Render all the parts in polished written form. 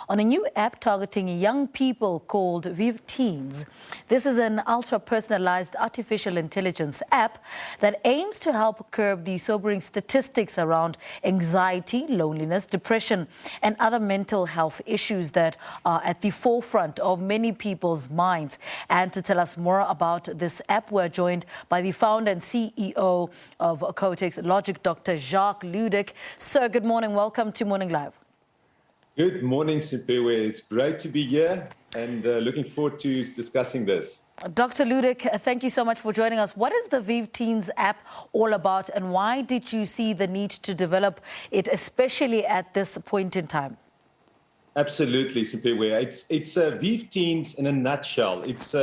on a new app targeting young people called Vive Teens. This is an ultra-personalized artificial intelligence app that aims to help curb the sobering statistics around anxiety, loneliness, depression, and other mental health issues that are at the forefront of many people's minds. And to tell us more about this app, we're joined by the founder and CEO of Cortex Logic, Dr. Jacques Ludik. Sir, good morning. Welcome to Morning Live. Good morning, Simpewe. It's great to be here and looking forward to discussing this. Dr. Ludik, thank you so much for joining us. What is the Vive Teens app all about, and why did you see the need to develop it, especially at this point in time? Absolutely, Simpewe. It's Vive Teens in a nutshell. It's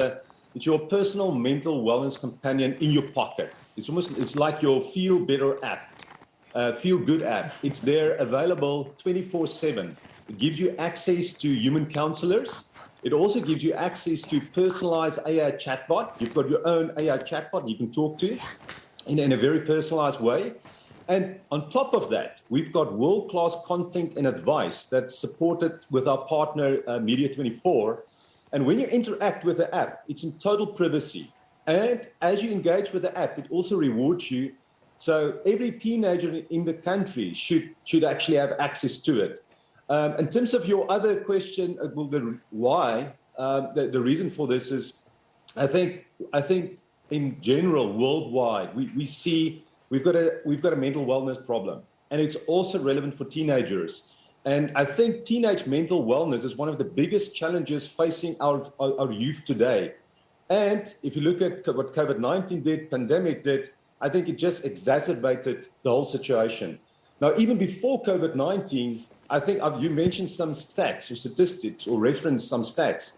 your personal mental wellness companion in your pocket. It's like your feel better app, feel good app. It's there, available 24/7. It gives you access to human counselors. It also gives you access to personalized AI chatbot. You've got your own AI chatbot you can talk to in a very personalized way. And on top of that, we've got world-class content and advice that's supported with our partner, Media24. And when you interact with the app, it's in total privacy. And as you engage with the app, it also rewards you. So every teenager in the country should actually have access to it. In terms of your other question, why, the reason for this is, I think in general, worldwide, we see we've got a mental wellness problem, and it's also relevant for teenagers. And I think teenage mental wellness is one of the biggest challenges facing our youth today. And if you look at what COVID-19 did, pandemic did, I think it just exacerbated the whole situation. Now, even before COVID-19, I think you mentioned some stats or statistics or referenced some stats,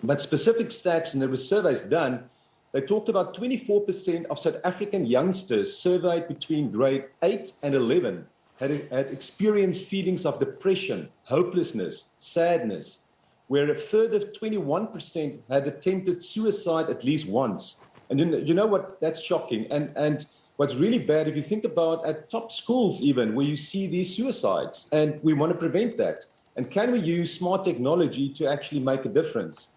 but specific stats, and there were surveys done, they talked about 24% of South African youngsters surveyed between grade 8 and 11 had experienced feelings of depression, hopelessness, sadness, where a further 21% had attempted suicide at least once. And you know what? That's shocking. And what's really bad, if you think about at top schools even, where you see these suicides, and we want to prevent that. And can we use smart technology to actually make a difference?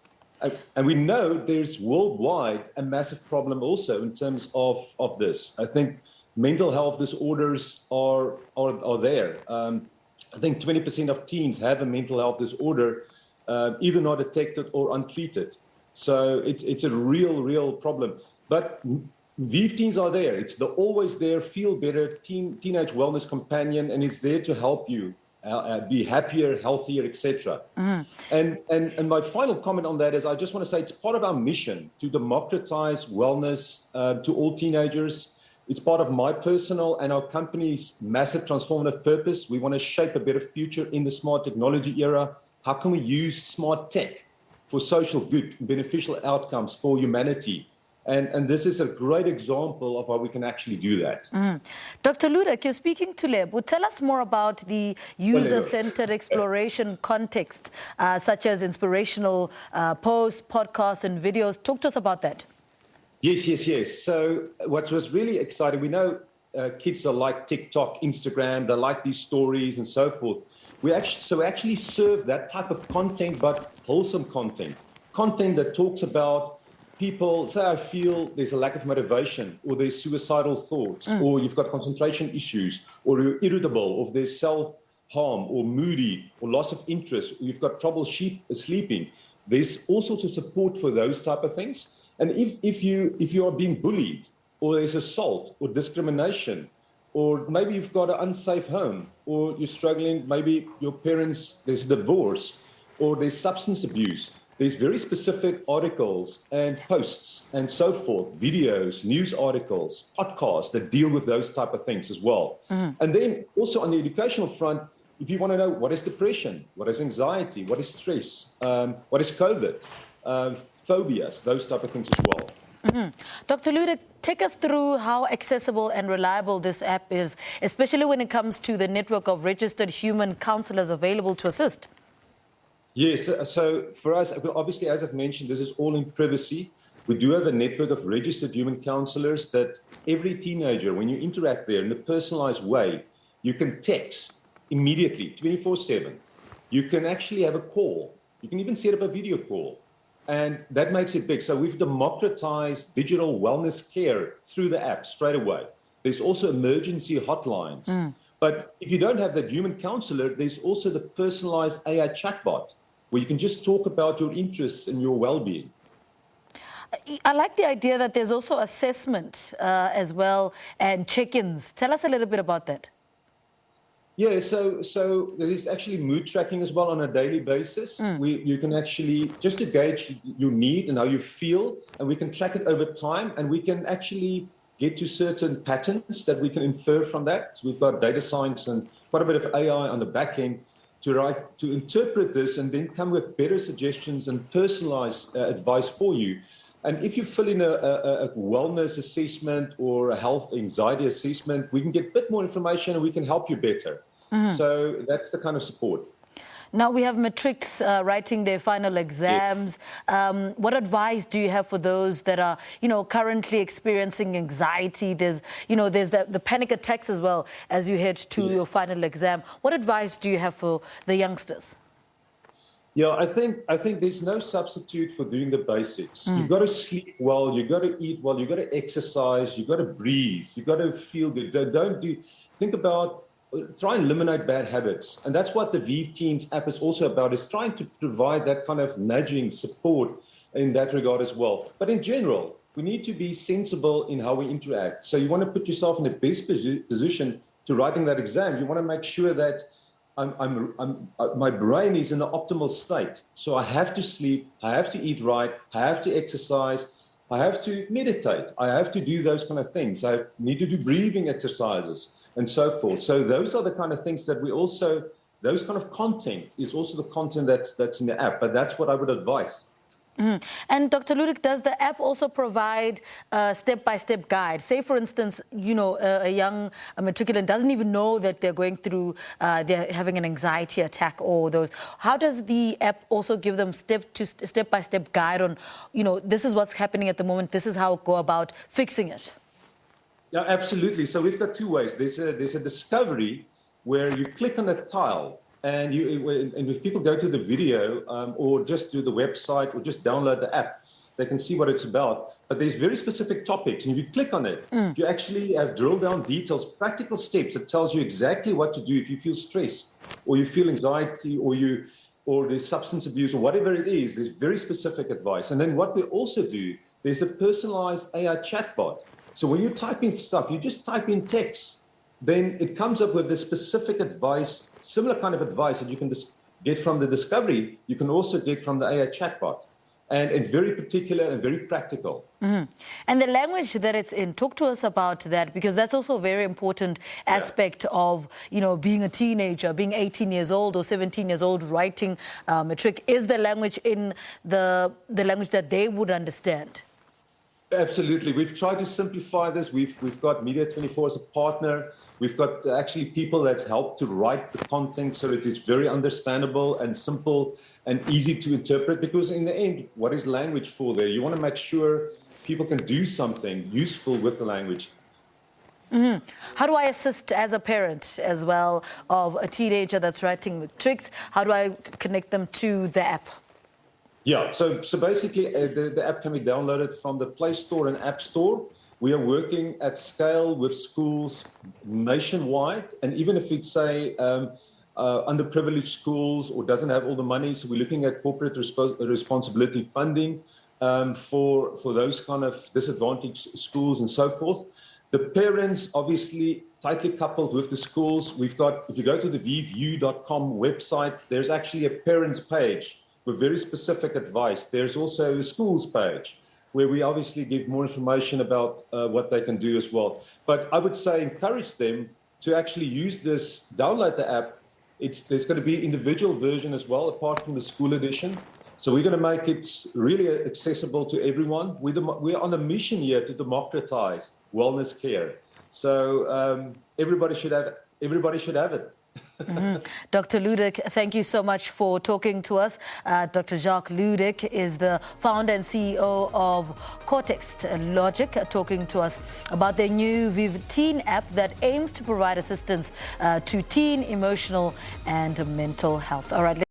And we know there's worldwide a massive problem also in terms of this. I think mental health disorders are there. I think 20% of teens have a mental health disorder, either not detected or untreated. So it's a real problem. But Vive Teens are there. It's the always there, feel better teenage wellness companion, and it's there to help you be happier, healthier, etc. And my final comment on that is, I just want to say it's part of our mission to democratize wellness to all teenagers. It's part of my personal and our company's massive transformative purpose. We want to shape a better future in the smart technology era. How can we use smart tech for social good, beneficial outcomes for humanity? And this is a great example of how we can actually do that. Dr. Ludik, you're speaking to Leb. Well, tell us more about the user-centered exploration context, such as inspirational posts, podcasts, and videos. Talk to us about that. Yes. So what was really exciting, we know kids are like TikTok, Instagram, they like these stories and so forth. We actually serve that type of content, but wholesome content that talks about people. Say I feel there's a lack of motivation, or there's suicidal thoughts, or you've got concentration issues, or you're irritable, or there's self-harm, or moody, or loss of interest, or you've got trouble sleeping. There's all sorts of support for those type of things. And if you are being bullied, or there's assault or discrimination, or maybe you've got an unsafe home, or you're struggling, maybe your parents, there's divorce, or there's substance abuse, there's very specific articles and posts and so forth, videos, news articles, podcasts that deal with those type of things as well. And then also on the educational front, if you want to know what is depression, what is anxiety, what is stress, what is COVID, phobias, those type of things as well. Dr. Ludik, take us through how accessible and reliable this app is, especially when it comes to the network of registered human counselors available to assist. Yes, so for us, obviously, as I've mentioned, this is all in privacy. We do have a network of registered human counselors that every teenager, when you interact there in a personalized way, you can text immediately, 24/7. you can actually have a call. You can even set up a video call. And that makes it big. So we've democratized digital wellness care through the app straight away. There's also emergency hotlines. But if you don't have that human counselor, there's also the personalized AI chatbot where you can just talk about your interests and your well-being. I like the idea that there's also assessment as well and check-ins. Tell us a little bit about that. Yeah, so there is actually mood tracking as well on a daily basis. You can actually, just to gauge your need and how you feel, and we can track it over time, and we can actually get to certain patterns that we can infer from that. So we've got data science and quite a bit of AI on the back end to interpret this and then come with better suggestions and personalized advice for you. And if you fill in a wellness assessment or a health anxiety assessment, we can get a bit more information and we can help you better. So that's the kind of support. Now we have matrics writing their final exams. Yes. What advice do you have for those that are, currently experiencing anxiety? There's the panic attacks as well as you head to your final exam. What advice do you have for the youngsters? Yeah, I think there's no substitute for doing the basics. You've got to sleep well, you've got to eat well, you've got to exercise, you've got to breathe, you've got to feel good. Try and eliminate bad habits. And that's what the Vive Teens app is also about, is trying to provide that kind of nudging support in that regard as well. But in general, we need to be sensible in how we interact. So you want to put yourself in the best position to writing that exam. You want to make sure that my brain is in the optimal state. So I have to sleep, I have to eat right, I have to exercise, I have to meditate, I have to do those kind of things. I need to do breathing exercises and so forth. So those are the kind of things that those kind of content is also the content that's in the app, but that's what I would advise. And Dr. Ludik, does the app also provide a step-by-step guide? Say, for instance, a young matriculant doesn't even know that they're going through, they're having an anxiety attack or those. How does the app also give them step-by-step guide on, this is what's happening at the moment, this is how to go about fixing it? Yeah, absolutely. So we've got two ways. There's a discovery where you click on a tile. And if people go to the video or just to the website or just download the app, they can see what it's about. But there's very specific topics. And if you click on it, you actually have drill down details, practical steps that tells you exactly what to do if you feel stress or you feel anxiety or there's substance abuse or whatever it is. There's very specific advice. And then what we also do, there's a personalized AI chatbot. So when you type in stuff, you just type in text. Then it comes up with the specific advice, similar kind of advice that you can get from the discovery, you can also get from the AI chatbot. And very particular and very practical. And the language that it's in, talk to us about that, because that's also a very important aspect of, being a teenager, being 18 years old or 17 years old, writing matric. Is the language in the language that they would understand? Absolutely. We've tried to simplify this. We've got Media24 as a partner. We've got actually people that help to write the content so it is very understandable and simple and easy to interpret, because in the end, what is language for there? You want to make sure people can do something useful with the language. How do I assist as a parent as well of a teenager that's writing matrics? How do I connect them to the app? Yeah, so basically the app can be downloaded from the Play Store and App Store. We are working at scale with schools nationwide, and even if it's, say, underprivileged schools or doesn't have all the money, so we're looking at corporate responsibility funding for those kind of disadvantaged schools and so forth. The parents, obviously, tightly coupled with the schools. We've got, if you go to the viveu.com website, there's actually a parents page with very specific advice. There's also a schools page where we obviously give more information about what they can do as well. But I would say encourage them to actually use this, download the app. There's going to be an individual version as well, apart from the school edition. So we're going to make it really accessible to everyone. We're on a mission here to democratize wellness care. So everybody should have it. Dr. Ludik, thank you so much for talking to us. Dr. Jacques Ludik is the founder and CEO of Cortex Logic, talking to us about their new Vive Teen app that aims to provide assistance to teen emotional and mental health. All right.